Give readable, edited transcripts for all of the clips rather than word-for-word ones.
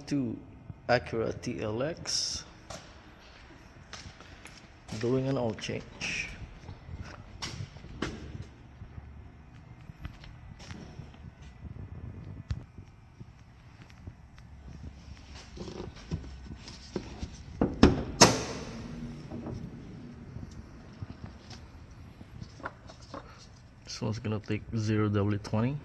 to Acura TLX, doing an oil change. This one's gonna take 0W20.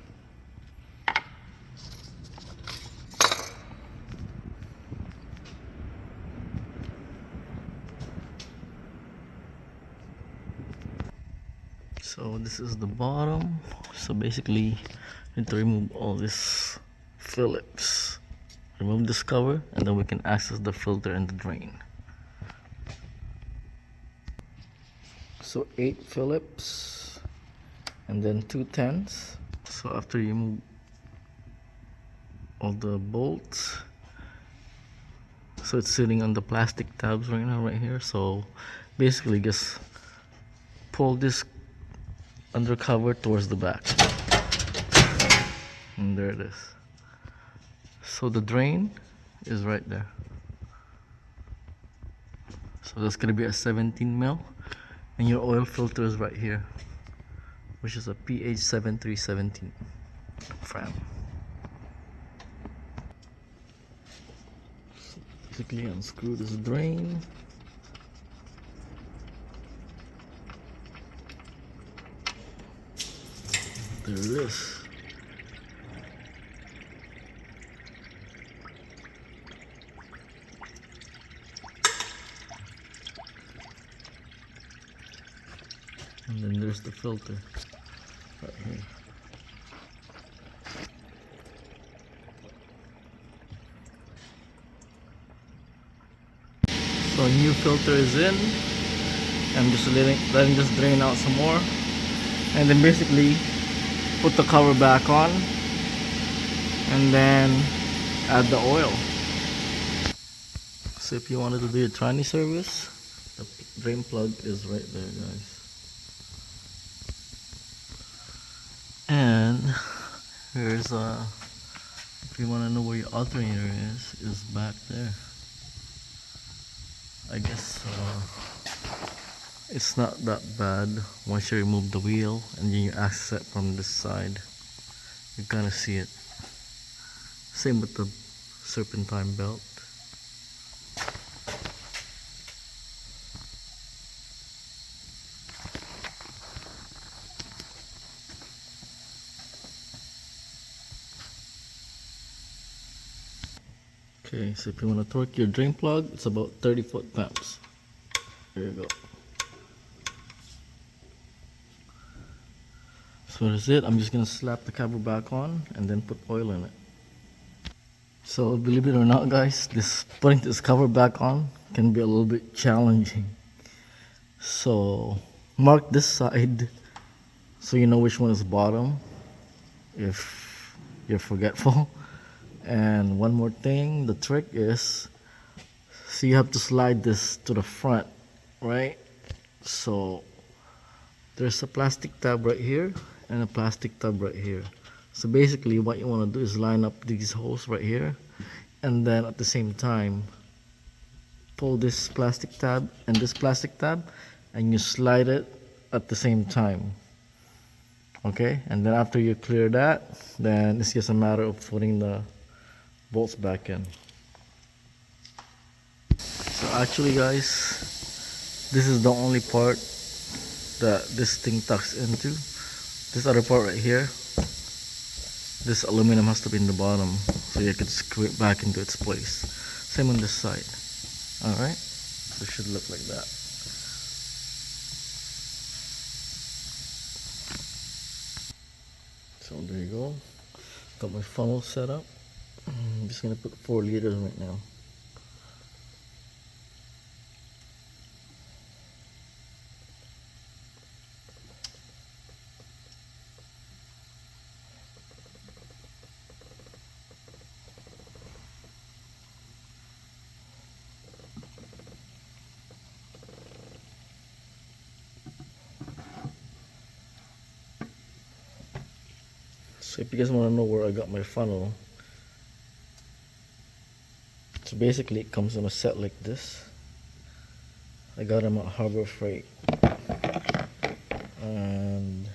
So this is the bottom. So basically you need to remove all this Phillips, remove this cover, and then we can access the filter and the drain. So 8 Phillips and then 2 10s. So after you remove all the bolts, so it's sitting on the plastic tabs right now right here. So basically just pull this undercover towards the back, and there it is. So the drain is right there. So that's gonna be a 17 mil, and your oil filter is right here, which is a PH7317 Fram. So basically unscrew this drain. There it is. And then there's the filter right here. So new filter is in. I'm just letting this drain out some more, and then basically put the cover back on, and then add the oil. So if you wanted to do your tranny service, the drain plug is right there, guys. And here's if you want to know where your alternator is back there. I guess it's not that bad once you remove the wheel and then you access it from this side. You kind of see it. Same with the serpentine belt. Okay, so if you want to torque your drain plug, it's about 30 foot-pounds. There you go. So that's it. I'm just gonna slap the cover back on and then put oil in it. So believe it or not, guys, putting this cover back on can be a little bit challenging. So mark this side so you know which one is bottom if you're forgetful. And one more thing, the trick is, so you have to slide this to the front, right? So there's a plastic tab right here and a plastic tab right here. So basically what you want to do is line up these holes right here, and then at the same time pull this plastic tab and this plastic tab, and you slide it at the same time. Okay, and then after you clear that, then it's just a matter of putting the bolts back in. So actually, guys, this is the only part that this thing tucks into. This other part right here, this aluminum has to be in the bottom so you can screw it back into its place. Same on this side. Alright, so it should look like that. So there you go. Got my funnel set up. I'm just gonna put 4 liters right now. So if you guys want to know where I got my funnel, So basically it comes in a set like this. I got them at Harbor Freight, and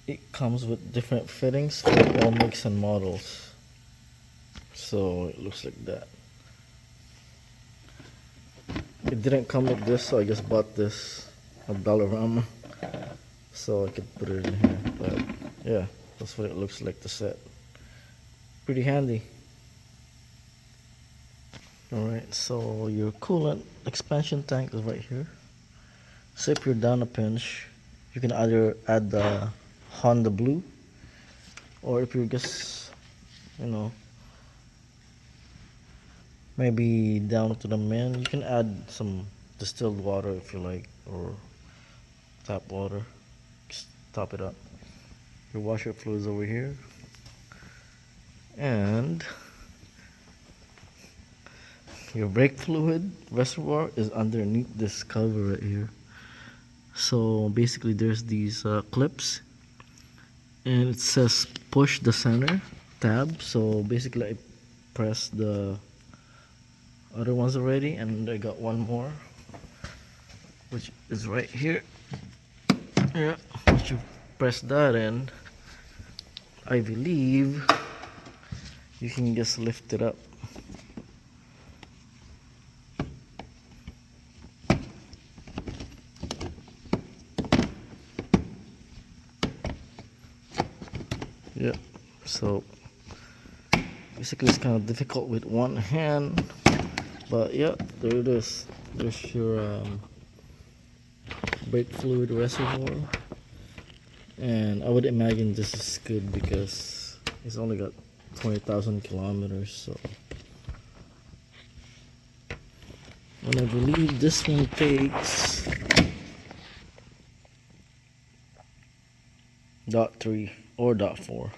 it comes with different fittings for all makes and models. So it looks like that. It didn't come with this, so I just bought this at Dollarama so I could put it in here. But yeah, that's what it looks like, the set. Pretty handy. Alright, so your coolant expansion tank is right here. So if you're down a pinch, you can either add the Honda Blue, or if you're just, maybe down to the min, you can add some distilled water if you like, or tap water. Just top it up. Your washer fluid is over here, and your brake fluid reservoir is underneath this cover right here. So basically there's these clips, and it says push the center tab. So basically I press the other ones already, and I got one more which is right here. Yeah, once you press that in, I believe you can just lift it up. Yeah, so basically it's kind of difficult with one hand, but yeah, there it is. There's your brake fluid reservoir, and I would imagine this is good because it's only got 20,000 kilometers. So, and I believe this one takes .3 or .4.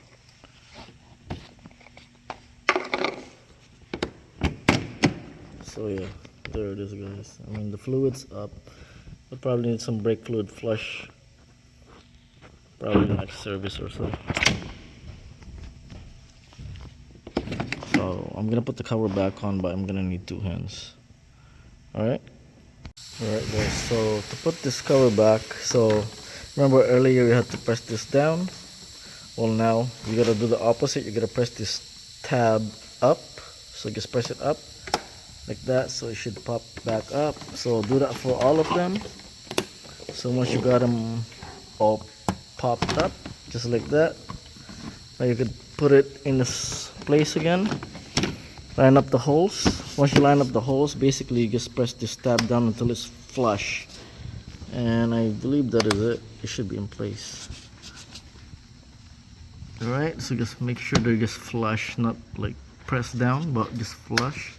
So yeah, there it is, guys. I mean, the fluid's up. I probably need some brake fluid flush, probably next service or so. So I'm gonna put the cover back on, but I'm gonna need two hands. Alright guys, so to put this cover back, so remember earlier you had to press this down. Well, now you gotta do the opposite. You gotta press this tab up. So just press it up like that, so it should pop back up. So do that for all of them. So once you got them all popped up, just like that, now you could put it in this place again. Line up the holes. Once you line up the holes, basically you just press this tab down until it's flush, and I believe that is it. It should be in place. Alright, so just make sure they're just flush, not like press down, but just flush,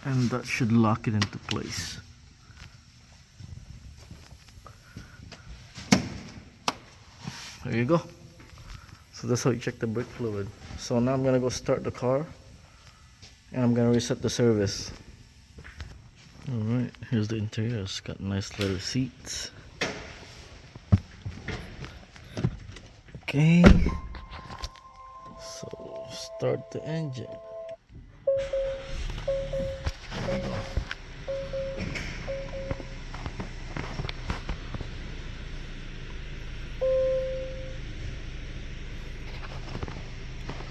and that should lock it into place. There you go. So that's how you check the brake fluid. So now I'm gonna go start the car, and I'm gonna reset the service. Alright, here's the interior. It's got nice leather seats. Okay, so start the engine.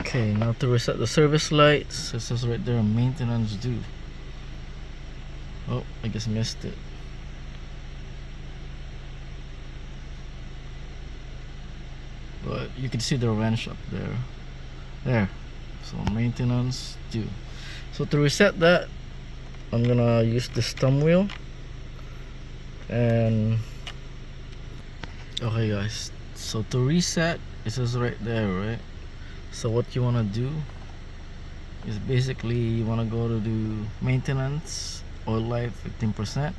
Okay, now to reset the service lights. It says right there, maintenance due. Oh, I just missed it. But you can see the wrench up there. There. So maintenance due. So to reset that, I'm gonna use this thumb wheel. And okay guys, so to reset, it says right there, right? So what you wanna do is basically you wanna go to do maintenance, oil life 15%,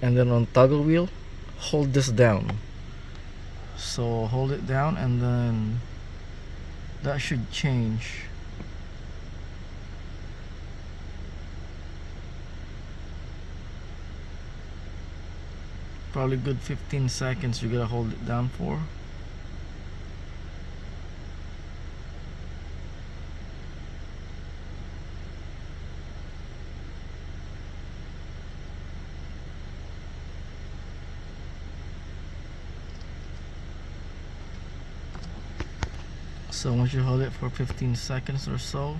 and then on toggle wheel, hold this down. So hold it down, and then that should change. Probably good 15 seconds you gotta hold it down for. So once you hold it for 15 seconds or so,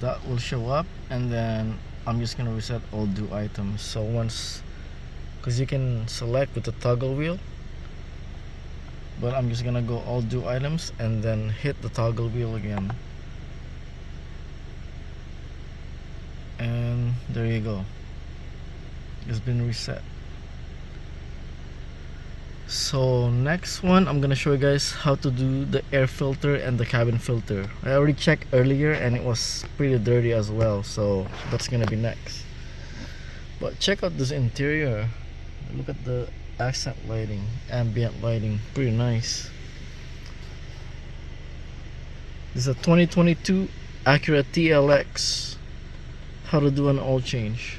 that will show up, and then I'm just gonna reset all do items. So once, because you can select with the toggle wheel, but I'm just gonna go all do items and then hit the toggle wheel again, and there you go, it's been reset. So next one, I'm gonna show you guys how to do the air filter and the cabin filter. I already checked earlier and it was pretty dirty as well, so that's gonna be next. But check out this interior. Look at the accent lighting, ambient lighting, pretty nice. This is a 2022 Acura TLX. How to do an oil change.